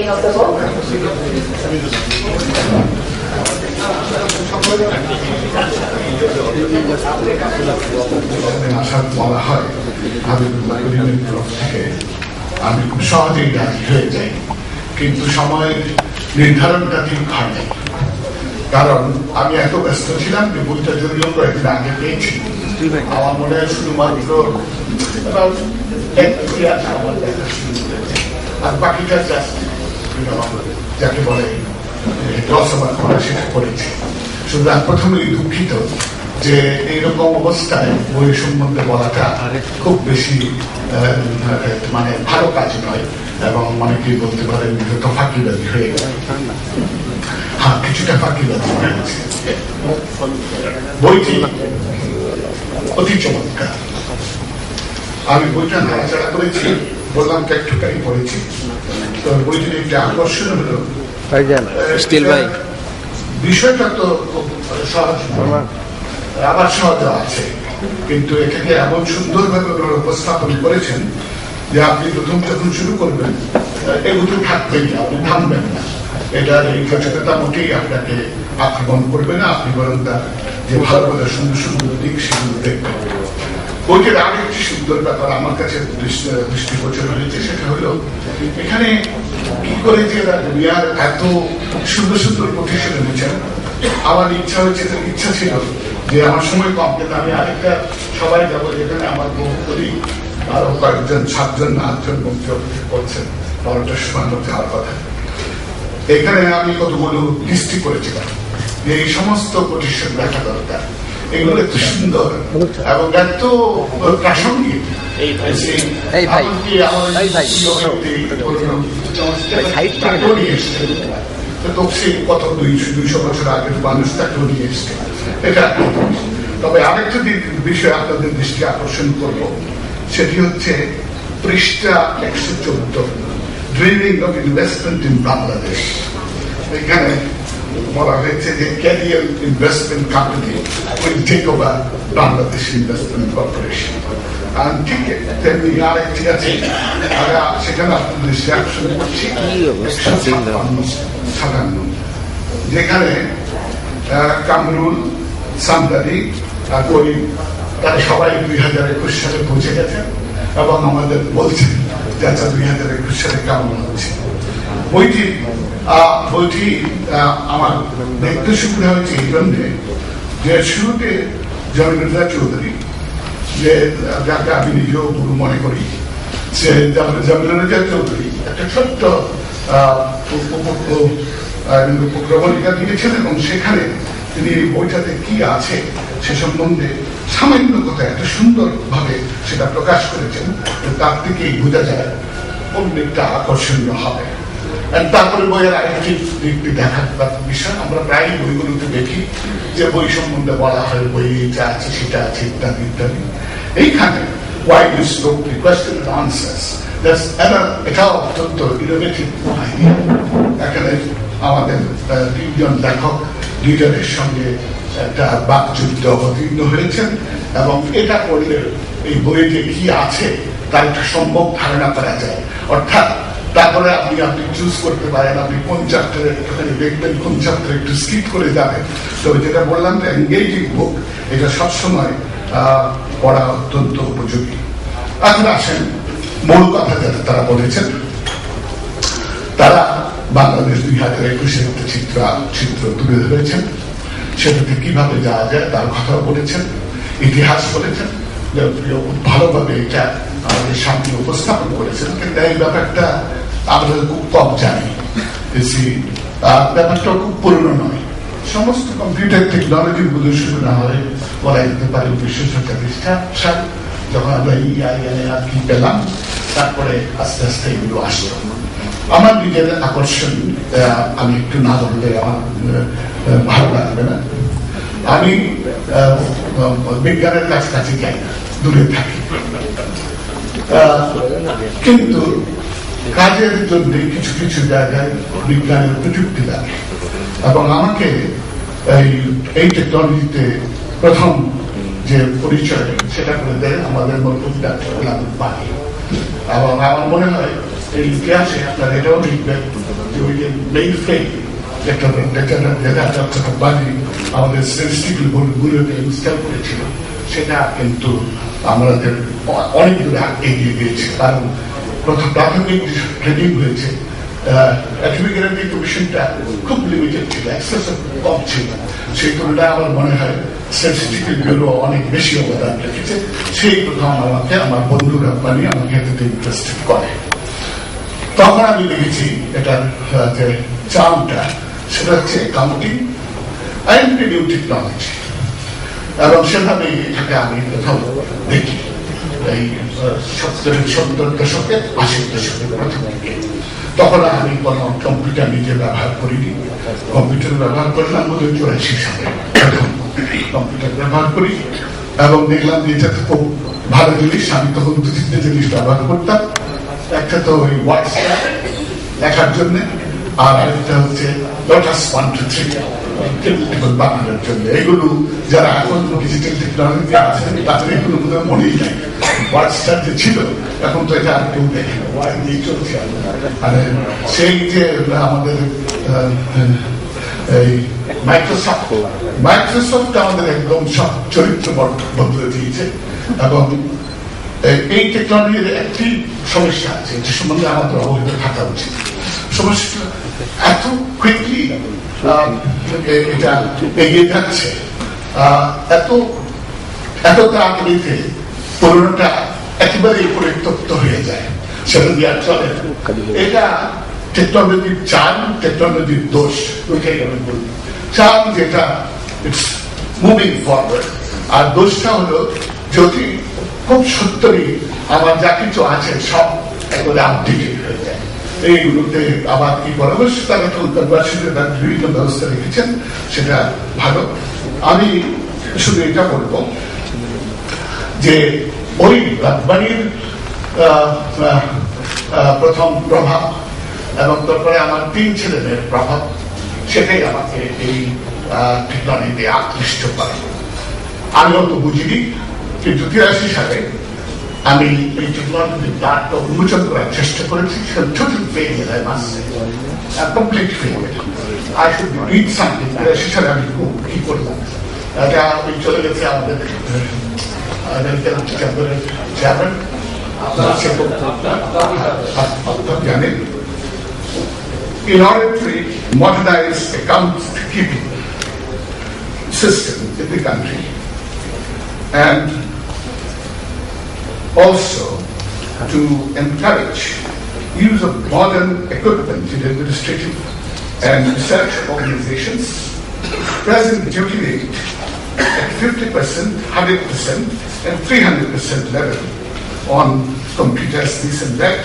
reading of the book. বলা হয় হাবিবুল্লাহ করিমের তরফ থেকে আমি খুব সহজেই রাজি হয়ে যাই, কিন্তু সময়ের নির্ধারণটা ঠিক হয় নাই। কারণ আমি এত ব্যস্ত ছিলাম যে বইটা যদিও কয়েকদিন আগে পেয়েছি, আমার মনে হয় শুধুমাত্র আর বাকিটা যাকে বলে রসবার করা সেটা করেছি। সুতরাং প্রথমেই দুঃখিত যে এইরকম অবস্থায় বই সম্বন্ধে বলাটা খুব বেশি মানে ভালো কাজ নয়, এবং অনেকেই বলতে পারেন তো ফাঁকিবাজি হয়ে গেল। হ্যাঁ, কিছুটা ফাঁকিবাজি হয়েছে। বইটি অতি চমৎকার। আমি বইটা নাড়াচাড়া করেছি, বললাম তো একটুখানি পড়েছি। তো বইটির একটা আকর্ষণ হলো বিষয়টা তো খুব সহজ নয়, আবার সহজ আছে, কিন্তু এটাকে এমন সুন্দরভাবে উপস্থাপন করেছেন যে আপনি প্রথম যখন শুরু করবেন এগুলো থাকবেন না, আপনি থামবেন না। এটার এই সচেতনতা মোটেই আপনাকে আক্রমণ করবে না, আপনি বরং তার যে ভালো ভালো সুন্দর সুন্দর দিক সেগুলো দেখবেন। বইটির আরেকটি সুন্দর ব্যাপার আমার কাছে দৃষ্টিগোচর হয়েছে, সেটা হলো এখানে কি করে যে দুনিয়ার এত সুন্দর সুন্দর প্রতিষ্ঠান এনেছেন। আমার ইচ্ছা ছিল যে আমার সময় কম, কিন্তু আমি আরেকটা সবাই যাবো যেখানে আমার বহু করি আরো কয়েকজন 7জন 8জন মন্ত্রী করছেন, 12টার সময় মধ্যে হওয়ার কথা। এখানে আমি কতগুলো দৃষ্টি করেছিলাম যে এই সমস্ত প্রতিষ্ঠান দেখা দরকার, এগুলো এত সুন্দর এবং এত প্রাসঙ্গিক। কত 200 বছর আগের মানুষ তাকেও নিয়ে এসছে, এটা। তবে আরেকটা বিষয় আপনাদের দৃষ্টি আকর্ষণ করব, সেটি হচ্ছে পৃষ্ঠা 114, dreaming of investment in Bangladesh. এখানে বলা হয়েছে যে career investment company will take over Bangladesh investment corporation. আর ঠিক তেমনি আরেকটি আছে, সেখানে আপনাদের আকর্ষণ করছি 157, যেখানে কামরুল, সামদারি আর করিম তারা সবাই 2021 সালে পৌঁছে গেছেন এবং আমাদের বলছেন যে আচ্ছা 2021 সালে কেমন হচ্ছে। বইটি আমার দেখতে সুবিধা হয়েছে এই জন্যে যে শুরুতে জমিনুল্লাহ চৌধুরী, যে যাকে আমি নিজেও গুরু মনে করি, সে জমিনুল্লাহ চৌধুরী একটা ছোট্ট উপক্রমণিকা দিয়েছেন এবং সেখানে তিনি এই বইটাতে কি আছে সে সম্বন্ধে সামান্য কথা একটা সুন্দর ভাবে সেটা প্রকাশ করেছেন। তার থেকেই বোঝা যায় কোন দিকটা আকর্ষণীয় হবে। তারপরে বইয়ের আরেকটি দিকটি দেখার বিষয়, আমরা প্রায় বইগুলোতে দেখি যে বই সম্বন্ধে বলা হয় বই যা আছে সেটা আছে ইত্যাদি ইত্যাদি। এইখানে কোয়েশ্চেন এন্ড আনসার্স, এটাও অত্যন্ত ইনোভেটিভ আইডিয়া। এখানে আমাদের 3জন লেখক লিডারের সঙ্গে একটা বাকযুদ্ধ অবতীর্ণ হয়েছেন এবং এটা করলে এই বইতে কি আছে তার একটা সম্ভব ধারণা করা যায়। অর্থাৎ তারপরে আপনি চুজ করতে পারেন আপনি কোন চ্যাপ্টারে একটুখানি দেখবেন, কোন চ্যাপ্টারে একটু স্কিপ করে যাবেন। তবে যেটা বললাম যে এনগেজিং বুক, এটা সবসময় পড়া অত্যন্ত উপযোগী। এখন আসেন মূল কথা যেটা তারা বলেছেন, তারা বাংলাদেশ 2021 একটা চিত্র তুলে ধরেছেন, সেটাতে কিভাবে যাওয়া যায় তার কথাও বলেছেন, ইতিহাস বলেছেন, ভালোভাবে এটা আমাদের সামনে উপস্থাপন করেছেন। কিন্তু এই ব্যাপারটা আমরা খুব কম জানি, ব্যাপারটা খুব পুরনো নয়। সমস্ত কম্পিউটার টেকনোলজি গুলো শুরু না হয়ে বলা যেতে পারে 1947 সাল, যখন আমরা আর কি পেলাম, তারপরে আস্তে আস্তে এগুলো আসলো। আমার নিজের আকর্ষণ আমি একটু না ধরলে আমার ভালো লাগবে না। আমি বিজ্ঞানের কাছাকাছি যাই না, দূরে থাকি, কিন্তু কাজের জন্য কিছু কিছু জায়গায় বিজ্ঞানের প্রযুক্তি লাগে এবং আমাকে এই টেকনোলজিতে প্রথম যে পরিচয় সেটা করে দেয় আমাদের মরহুম ডাক্তার গোলাম পানি। এবং আমার মনে হয় এই ইতিহাসে আপনার এটাও লিখবেন যে ওই যে মেইন ফ্রেম আমাদের সেন্সিটিভ বোর্ডগুলোকে ইনস্টল করেছিল, সেটা কিন্তু আমাদের অনেক দূরে এগিয়ে দিয়েছে। কারণ প্রথম প্রাথমিক ট্রেনিং হয়েছে, অ্যাটমিক এনার্জি কমিশনটা খুব লিমিটেড ছিল, অ্যাক্সেস কম ছিল। সেই তুলনায় আমার মনে হয় সেন্সিটিভিটি ব্যুরো অনেক বেশি অবদান রেখেছে। সেই প্রথম আমাকে আমার বন্ধু রব্বানি আমাকে এটাতে ইন্টারেস্টেড করে। তখন আমি দেখেছি এটার যে চার্মটা, সেটা হচ্ছে অ্যাকাউন্টিং অ্যান্ড নিউ টেকনোলজি, এবং সেভাবেই এটাকে আমি কোথাও দেখি এই 70 দশকের 80 দশকের প্রথম দিকে। তখন আমি কোনো কম্পিউটার নিজে ব্যবহার করিনি, কম্পিউটার ব্যবহার করলাম বোধ হয় 84 সালে কম্পিউটার ব্যবহার করি, এবং দেখলাম যে এটা খুব ভালো জিনিস। আমি তখন দু তিনটে জিনিস ব্যবহার করতাম, একটা তো ওই হোয়াটসঅ্যাপ লেখার জন্য, আর আরেকটা হচ্ছে লোটাস 1 2 3 বানানোর জন্য। এগুলো যারা এখন ডিজিটাল টেকনোলজি আছে তাদের এগুলো বোধহয় মনেই নাই। হোয়াটসঅ্যাপ যে ছিল, এখন তো এটা আর কেউ দেখে দিয়ে চলছে। আর সেই যে আমাদের এই মাইক্রোসফট আমাদের একদম সব চরিত্র বদলে দিয়েছে। এবং এই টেকনোলজির একটি সমস্যা আছে, যে সম্বন্ধে আমাদের অবহিত থাকা উচিত। সমস্যা এত কুইকলি এটা এগিয়ে যাচ্ছে, এত তাড়াতাড়িতে পুরোনোটা একেবারে পরিত্যক্ত হয়ে যায়, সেটা দিয়ে আর চলে। এটা টেকনোলজির চার্ম, টেকনোলজির দোষ, ওইটাই আমি বলবো। চার্ম যেটা ইটস মুভিং ফরওয়ার্ড, আর দোষটা হলো যদি খুব সত্যই আমার যা কিছু আছে সব একেবারে আপডেটেড হয়ে যায়। এইগুলোতে আবার কি করা অবশ্য তারা কনভার্সনের বিভিন্ন ব্যবস্থা রেখেছেন, সেটা ভালো। আমি শুধু এটা বলবো যে ওই রব্বানির প্রথম প্রভাব এবং তারপরে আমার 3 ছেলেমেয়ের প্রভাব, সেটাই আমাকে এই টেকনোলজিতে আকৃষ্ট করে। আমিও তো বুঝিনি, কিন্তু 83 সালে আমি এই টেকনোলজির দ্বারটা উন্মোচন করার চেষ্টা করেছি। Total failure, I must say, complete failure. I should read something. 83 সালে আমি কি করলাম, এটা ওই চলে গেছে আমাদের আমেরিকান চেম্বারের চেয়ারম্যান, জানেন, in order to modernize account keeping system in the country and also to encourage use of modern equipment in administrative and research organizations, present duty rate at 50%, 100% and 300% level on computers, this and that,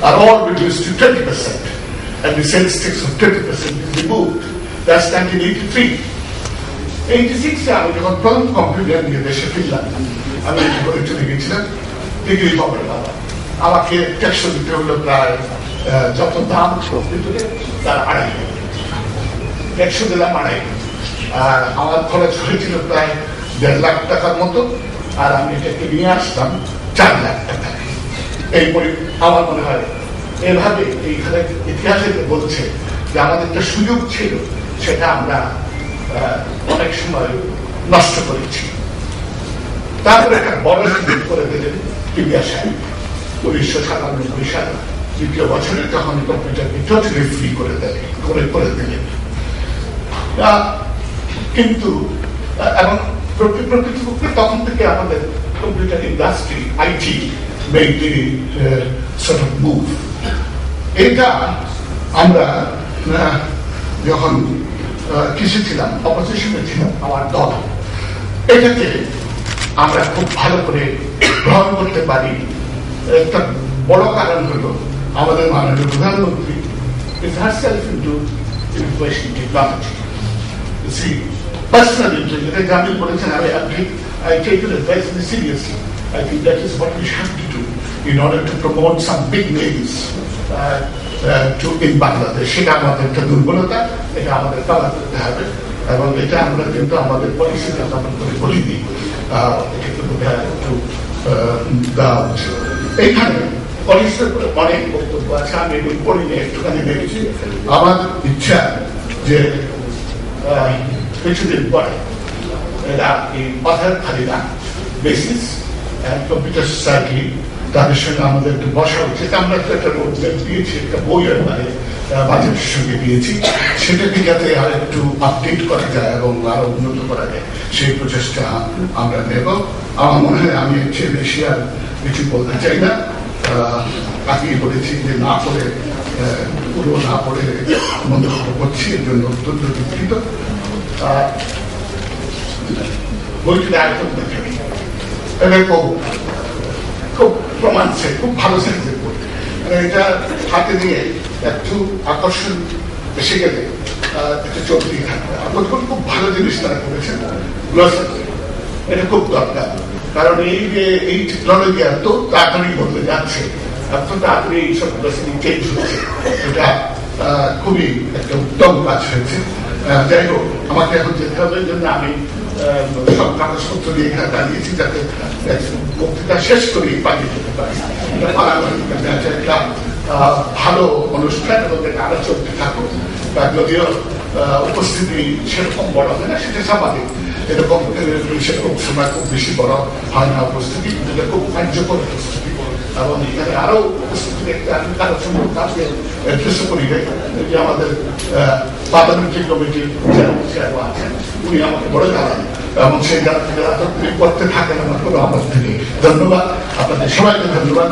are all reduced to 20%. And the sales tax of 20% is removed. That's 1983. 86 আমি যখন প্রথম computer নিয়ে দেশে ফিরলাম, আমি চলে গেছিলাম degree পাবার বাবা। আমাকে ট্যাক্স দিতে হলো প্রায় যত দাম তার 2.5, ট্যাক্স দিলাম 2.5, আর আমার খরচ হয়েছিল প্রায় 1.5 লাখ টাকার মতো, আর আমি এটাকে নিয়ে আসতাম 4 লাখ টাকা। এই আমার মনে হয় এভাবে এইখানে ইতিহাসে বলছে যে আমাদের একটা সুযোগ ছিল, সেটা আমরা অনেক সময় নষ্ট করেছি। তারপরে একটা বড় সুযোগ করে দিলেন টিবিয়া সাহেব 1997 সাল দ্বিতীয় বছরে, তখন কম্পিউটারকে টোটালি ফ্রি করে দিলেন। কিন্তু এবং প্রকৃতপক্ষে তখন থেকে আমাদের computer industry, IT made the sort of move. এটা আমরা যখন কিসে ছিলাম, অপোজিশনে ছিলাম, আমার দল, এটাকে আমরা খুব ভালো করে গ্রহণ করতে পারি। একটা বড় কারণ হলো আমাদের মাননীয় প্রধানমন্ত্রী is herself into information technology. You see, personal interest, যেটা জামিল বলেছেন, I take your advice very seriously. I think that is what we have to do in order to promote some big names in Bangladesh. সেটা আমাদের একটা দুর্বলতা, এটা আমাদের cover করতে হবে, এবং এটা আমরা কিন্তু আমাদের পলিসিতে তেমন করে বলিনি। এটাকে বোধহয় একটু দেওয়া উচিত। এইখানে পলিসের উপরে অনেক বক্তব্য আছে, আমি এগুলো পড়িনি, একটুখানি দেখেছি। আমার ইচ্ছা যে কিছুদিন পরে এরা এই পাথার খালিদা বেসিস কম্পিউটার সোসাইটি তাদের সঙ্গে আমাদের একটু বসা উচিত। আমরা তো একটা রোডম্যাপ দিয়েছি, একটা বইয়ের বাজেটের সঙ্গে দিয়েছি, সেটাকে যাতে আর একটু আপডেট করা যায় এবং আরো উন্নত করা যায় সেই প্রচেষ্টা আমরা নেব। আমার মনে হয় আমি এর বেশি আর কিছু বলতে চাই না। আগেই বলেছি যে না পড়ে পুরো না পড়ে মন্তব্য করছি, এর জন্য অত্যন্ত দুঃখিত। বইটিতে আয়তন দেখে এরকম খুব রোমাঞ্চে, খুব ভালো সাইজের বই। এটা হাতে নিয়ে একটু আকর্ষণ এসে গেলে এটা চলতেই থাকবে। খুব ভালো জিনিস তারা করেছেন। এটা খুব দরকার, কারণ এই যে এই টেকনোলজি এত তাড়াতাড়ি বদলে যাচ্ছে, এত তাড়াতাড়ি এইসব গ্লসারি চেঞ্জ হচ্ছে, এটা খুবই একটা উত্তম কাজ হয়েছে। যাই হোক, আমাকে এখন যেতে হবে, জন্য আমি সব কাগজপত্র দিয়ে এখানে দাঁড়িয়েছি যাতে বক্তৃতা শেষ করি পাঠিয়ে যেতে পারি। একটা ভালো অনুষ্ঠান এবং এটা আরো চলতে থাকুক। যদিও উপস্থিতি সেরকম বড় হয় না, সেটা স্বাভাবিক। এরকম সেরকম সময় খুব বেশি বড় হয় না উপস্থিতি, যেটা খুব কার্যকর উপস্থিতি। এবং এখানে আরো উপস্থিতি দেখতে আমি কারো সঙ্গে কাজকে চেষ্টা করি যে আমাদের পার্লামেন্টারি কমিটির আছেন, উনি আমাকে বড় জানান এবং সেই জায়গা থেকে করতে থাকেন আমার কোনো আপত্তি নেই। ধন্যবাদ আপনাদের সবাইকে, ধন্যবাদ।